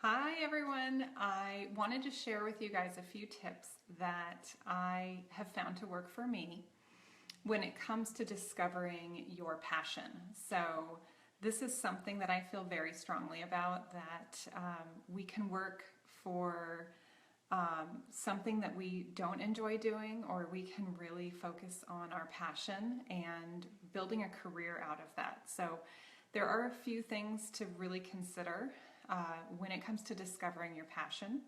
Hi everyone. I wanted to share with you guys a few tips that I have found to work for me when it comes to discovering your passion. So this is something that I feel very strongly about, that we can work for something that we don't enjoy doing, or we can really focus on our passion and building a career out of that. So there are a few things to really consider when it comes to discovering your passion.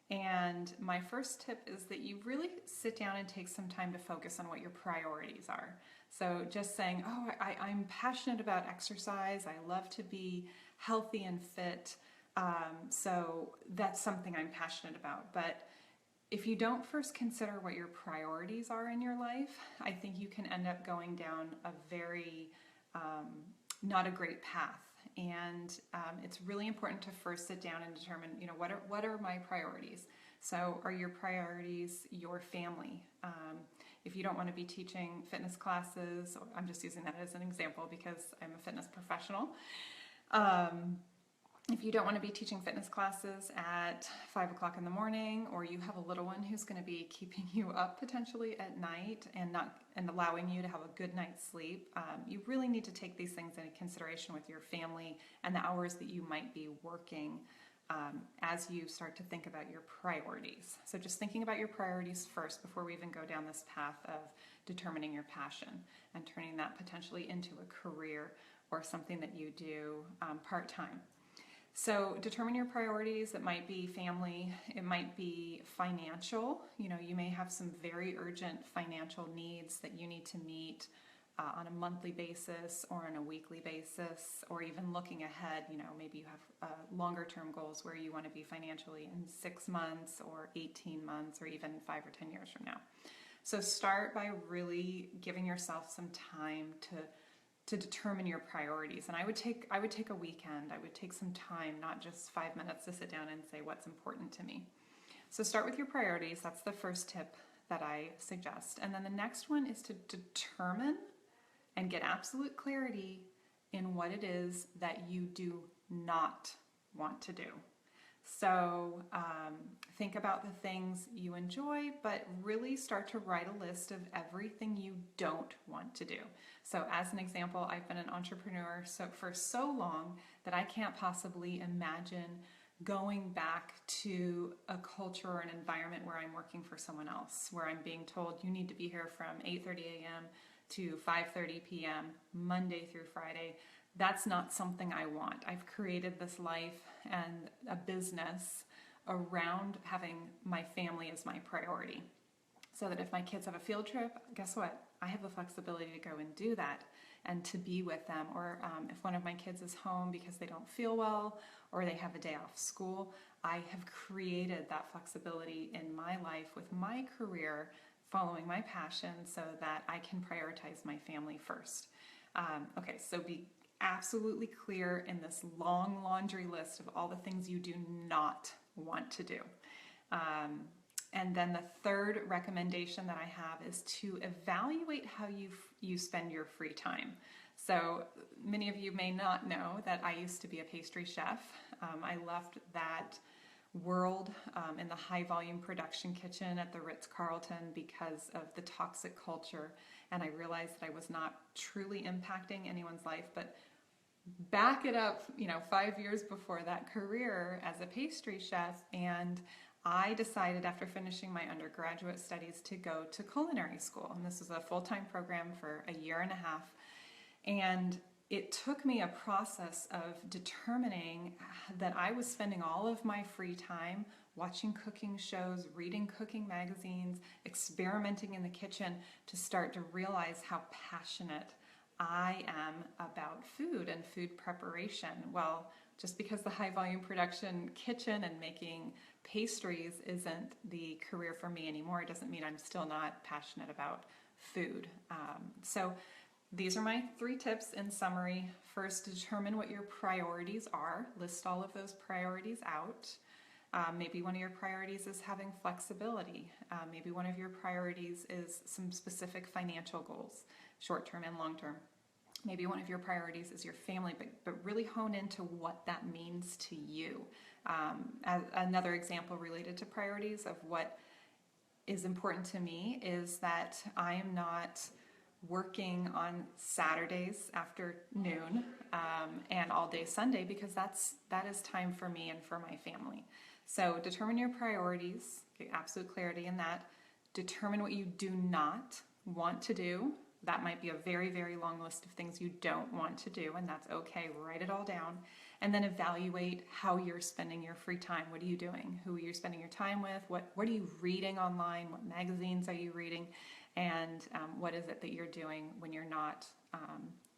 And my first tip is that you really sit down and take some time to focus on what your priorities are. So just saying, oh, I'm passionate about exercise, I love to be healthy and fit, so that's something I'm passionate about. But if you don't first consider what your priorities are in your life, I think you can end up going down a very not a great path. And it's really important to first sit down and determine, what are my priorities? So are your priorities your family? If you don't want to be teaching fitness classes, I'm just using that as an example because I'm a fitness professional. If you don't want to be teaching fitness classes at 5 o'clock in the morning, or you have a little one who's going to be keeping you up potentially at night and allowing you to have a good night's sleep, you really need to take these things into consideration with your family and the hours that you might be working as you start to think about your priorities. So just thinking about your priorities first before we even go down this path of determining your passion and turning that potentially into a career or something that you do part-time. So determine your priorities. It might be family, it might be financial. You may have some very urgent financial needs that you need to meet on a monthly basis or on a weekly basis, or even looking ahead. Maybe you have longer term goals where you want to be financially in 6 months or 18 months or even 5 or 10 years from now. So start by really giving yourself some time to determine your priorities. And I would take a weekend, I would take some time, not just 5 minutes, to sit down and say what's important to me. So start with your priorities. That's the first tip that I suggest. And then the next one is to determine and get absolute clarity in what it is that you do not want to do. So think about the things you enjoy, but really start to write a list of everything you don't want to do. So as an example, I've been an entrepreneur for so long that I can't possibly imagine going back to a culture or an environment where I'm working for someone else, where I'm being told you need to be here from 8:30 a.m. to 5:30 p.m. Monday through Friday. That's not something I want. I've created this life and a business around having my family as my priority. So that if my kids have a field trip, guess what? I have the flexibility to go and do that and to be with them. Or if one of my kids is home because they don't feel well or they have a day off school, I have created that flexibility in my life with my career, following my passion, so that I can prioritize my family first. Okay, so be absolutely clear in this long laundry list of all the things you do not want to do. And then the third recommendation that I have is to evaluate how you spend your free time. So many of you may not know that I used to be a pastry chef. I left that world in the high volume production kitchen at the Ritz-Carlton because of the toxic culture, and I realized that I was not truly impacting anyone's life. But back it up 5 years before that career as a pastry chef, and I decided after finishing my undergraduate studies to go to culinary school. And this was a full-time program for a year and a half. And it took me a process of determining that I was spending all of my free time watching cooking shows, reading cooking magazines, experimenting in the kitchen, to start to realize how passionate I am about food and food preparation. Well, just because the high volume production kitchen and making pastries isn't the career for me anymore, it doesn't mean I'm still not passionate about food. So these are my 3 tips in summary. First, determine what your priorities are. List all of those priorities out. Maybe one of your priorities is having flexibility. Maybe one of your priorities is some specific financial goals, short-term and long-term. Maybe one of your priorities is your family, but really hone into what that means to you. As another example related to priorities of what is important to me is that I am not working on Saturdays after noon and all day Sunday, because that is time for me and for my family. So determine your priorities, get absolute clarity in that. Determine what you do not want to do. That might be a very, very long list of things you don't want to do, and that's okay. Write it all down. And then evaluate how you're spending your free time. What are you doing? Who are you spending your time with? What are you reading online? What magazines are you reading? And what is it that you're doing when you're not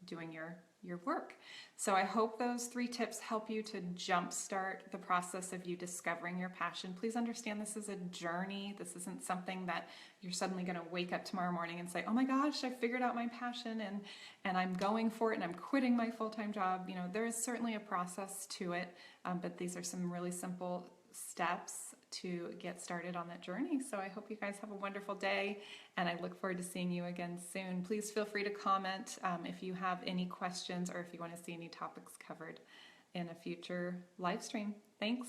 doing your work? So I hope those 3 tips help you to jumpstart the process of you discovering your passion. Please understand this is a journey. This isn't something that you're suddenly going to wake up tomorrow morning and say, oh my gosh, I figured out my passion and I'm going for it and I'm quitting my full-time job. You know, there is certainly a process to it, but these are some really simple steps to get started on that journey. So I hope you guys have a wonderful day, and I look forward to seeing you again soon. Please feel free to comment if you have any questions or if you want to see any topics covered in a future live stream. Thanks.